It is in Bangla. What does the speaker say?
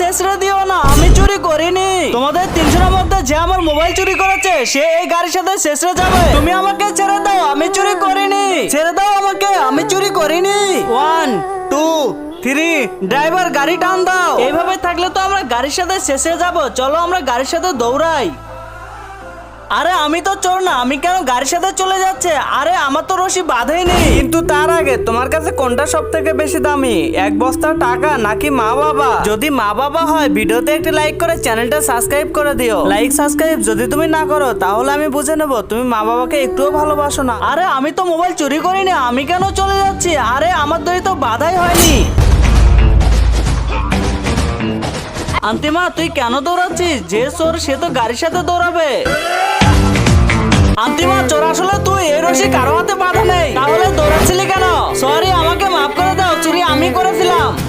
শেষরে দিও না, আমি চুরি করিনি। তোমাদের 300 এর মধ্যে যে আমার মোবাইল চুরি করেছে সে এই গাড়ির সাথে শেষরে যাবে। তুমি আমাকে ছেড়ে দাও, আমি চুরি করিনি। ছেড়ে দাও আমাকে, আমি চুরি করিনি। 1 2 3 ড্রাইভার গাড়ি টান দাও। এইভাবে থাকলে তো আমরা গাড়ির সাথে শেষে যাব। চলো আমরা গাড়ির সাথে দৌড়াই। আরে আমি তো চোর না, আমি কেন গাড়ির সাথে চলে যাচ্ছে? আরে আমার তো রশি বাঁধেইনি। কিন্তু তার আগে তোমার কাছে কোনটা সব থেকে বেশি দামি, এক বস্তা টাকা নাকি মা বাবা? যদি মা বাবা হয় ভিডিওতে একটি লাইক করে চ্যানেলটা সাবস্ক্রাইব করে দিও। লাইক সাবস্ক্রাইব যদি তুমি না করো তাহলে আমি বুঝে নেব তুমি মা বাবাকে একটুও ভালোবাসো না। আরে আমি তো মোবাইল চুরি করিনি, আমি কেন চলে যাচ্ছি? আরে আমার দড়ি তো বাধাই হয়নি। আন্তিমা তুই কেন দৌড়াচ্ছিস? যে চোর সে তো গাড়ির সাথে দৌড়াবে। আন্তিমা চোর আসলে তুই, এই রশি কারো হাতে বাঁধা নেই, তাহলে দৌড়াচ্ছিলি কেন? সরি আমাকে মাফ করে দাও, চুরি আমি করেছি।